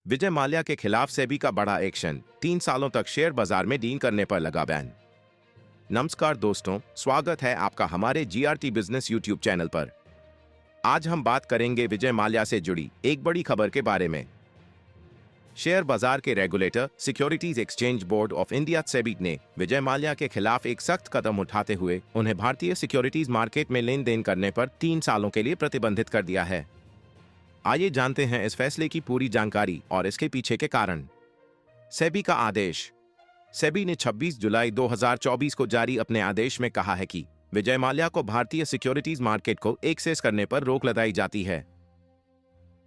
विजय माल्या के खिलाफ सेबी का बड़ा एक्शन, 3 सालों तक शेयर बाजार में डील करने पर लगा बैन। नमस्कार दोस्तों, स्वागत है आपका हमारे जीआरटी बिजनेस यूट्यूब चैनल पर। आज हम बात करेंगे विजय माल्या से जुड़ी एक बड़ी खबर के बारे में। शेयर बाजार के regulator securities exchange board of India SEBI ने विजय माल्या के खिलाफ एक सख्त कदम उठाते हुए उन्हें भारतीय सिक्योरिटीज मार्केट में लेन देन करने पर 3 सालों के लिए प्रतिबंधित कर दिया है। आइए जानते हैं इस फैसले की पूरी जानकारी और इसके पीछे के कारण। सेबी का आदेश। सेबी ने 26 जुलाई 2024 को जारी अपने आदेश में कहा है कि विजय माल्या को भारतीय सिक्योरिटीज मार्केट को एक्सेस करने पर रोक लगाई जाती है।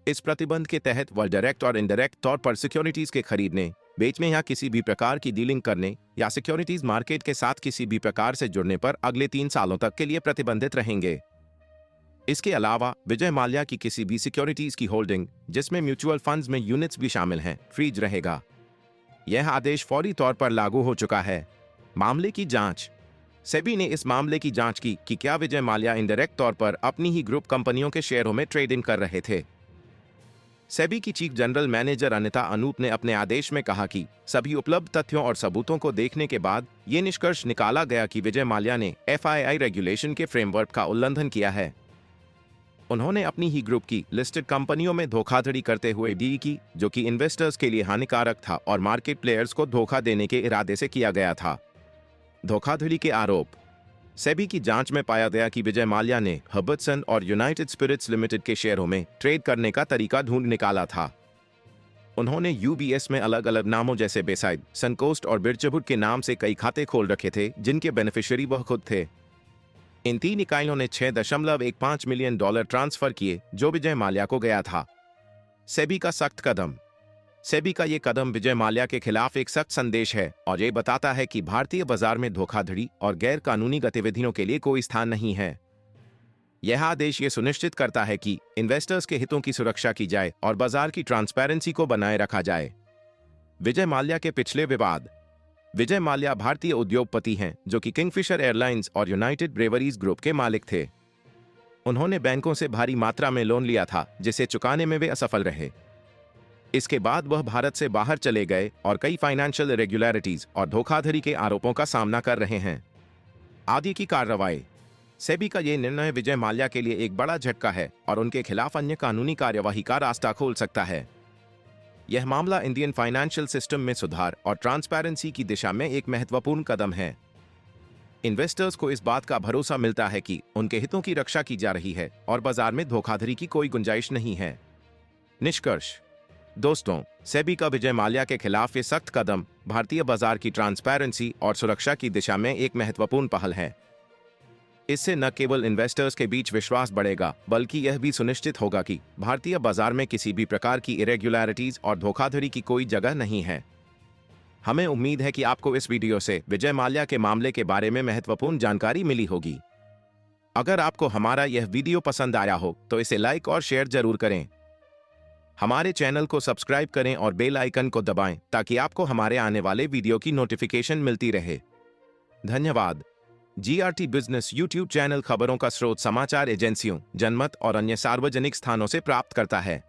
इस प्रतिबंध के तहत वह डायरेक्ट और इनडायरेक्ट तौर पर सिक्योरिटीज के खरीदने, बेचने या किसी भी प्रकार की डीलिंग करने या सिक्योरिटीज मार्केट के साथ किसी भी प्रकार से जुड़ने पर अगले 3 सालों तक के लिए प्रतिबंधित रहेंगे। इसके अलावा विजय माल्या की किसी भी सिक्योरिटीज की होल्डिंग, जिसमें म्यूचुअल फंड्स में यूनिट्स भी शामिल हैं, फ्रीज रहेगा। यह आदेश फौरी तौर पर लागू हो चुका है। मामले की जांच। सेबी ने इस मामले की जांच की कि क्या विजय माल्या इनडायरेक्ट तौर पर अपनी ही ग्रुप कंपनियों के शेयरों में ट्रेडिंग कर रहे थे। सेबी की chief general manager Anita Anoop ने अपने आदेश में कहा कि सभी उपलब्ध तथ्यों और सबूतों को देखने के बाद ये निष्कर्ष निकाला गया कि विजय माल्या ने एफआईआई रेगुलेशन के फ्रेमवर्क का उल्लंघन किया है। उन्होंने अपनी ही ग्रुप की लिस्टेड कंपनियों में धोखाधड़ी करते हुए डील की, जो कि इन्वेस्टर्स के लिए हानिकारक था और मार्केट प्लेयर्स को धोखा देने के इरादे से किया गया था। धोखाधड़ी के आरोप। सेबी की जांच में पाया गया कि विजय माल्या ने हर्बर्टसन और यूनाइटेड स्पिरिट्स लिमिटेड के शेयरों में ट्रेड करने का तरीका ढूंढ निकाला था। उन्होंने यूबीएस में अलग अलग नामों जैसे बेसाइड, सनकोस्ट और बिरचबुट के नाम से कई खाते खोल रखे थे, जिनके बेनिफिशियरी वह खुद थे। इन 3 इकाइयों ने $6.15 मिलियन ट्रांसफर किए, जो विजय माल्या को गया था। सेबी का सख्त कदम। सेबी का ये कदम विजय माल्या के खिलाफ एक सख्त संदेश है और ये बताता है कि भारतीय बाजार में धोखाधड़ी और गैर कानूनी गतिविधियों के लिए कोई स्थान नहीं है। यह आदेश ये सुनिश्चित करता है कि इन्वेस्टर्स के हितों की सुरक्षा की जाए और बाजार की ट्रांसपेरेंसी को बनाए रखा जाए। विजय माल्या के पिछले विवाद। विजय माल्या भारतीय उद्योगपति हैं जो कि किंगफिशर एयरलाइंस और यूनाइटेड ब्रेवरीज ग्रुप के मालिक थे। उन्होंने बैंकों से भारी मात्रा में लोन लिया था, जिसे चुकाने में वे असफल रहे। इसके बाद वह भारत से बाहर चले गए और कई फाइनेंशियल इरेगुलरिटीज और धोखाधड़ी के आरोपों का सामना कर रहे हैं। आगे की कार्रवाई। सेबी का यह निर्णय विजय माल्या के लिए एक बड़ा झटका है और उनके खिलाफ अन्य कानूनी कार्यवाही का रास्ता खोल सकता है। यह मामला इंडियन फाइनेंशियल सिस्टम में सुधार और ट्रांसपेरेंसी की दिशा में एक महत्वपूर्ण कदम है। इन्वेस्टर्स को इस बात का भरोसा मिलता है कि उनके हितों की रक्षा की जा रही है और बाजार में धोखाधड़ी की कोई गुंजाइश नहीं है। निष्कर्ष। दोस्तों, सेबी का विजय माल्या के खिलाफ ये सख्त कदम भारतीय बाजार की ट्रांसपेरेंसी और सुरक्षा की दिशा में एक महत्वपूर्ण पहल है। इससे न केवल इन्वेस्टर्स के बीच विश्वास बढ़ेगा, बल्कि यह भी सुनिश्चित होगा कि भारतीय बाजार में किसी भी प्रकार की इरेगुलरिटीज और धोखाधड़ी की कोई जगह नहीं है। हमें उम्मीद है कि आपको इस वीडियो से विजय माल्या के मामले के बारे में महत्वपूर्ण जानकारी मिली होगी। अगर आपको हमारा यह वीडियो पसंद आया हो तो इसे लाइक और शेयर जरूर करें। हमारे चैनल को सब्सक्राइब करें और बेल आइकन को दबाएं ताकि आपको हमारे आने वाले वीडियो की नोटिफिकेशन मिलती रहे। धन्यवाद। जीआरटी बिजनेस यूट्यूब चैनल खबरों का स्रोत समाचार एजेंसियों, जनमत और अन्य सार्वजनिक स्थानों से प्राप्त करता है।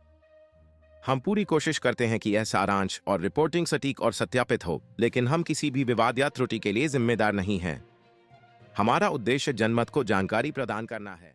हम पूरी कोशिश करते हैं कि यह सारांश और रिपोर्टिंग सटीक और सत्यापित हो, लेकिन हम किसी भी विवाद या त्रुटि के लिए जिम्मेदार नहीं हैं। हमारा उद्देश्य जनमत को जानकारी प्रदान करना है।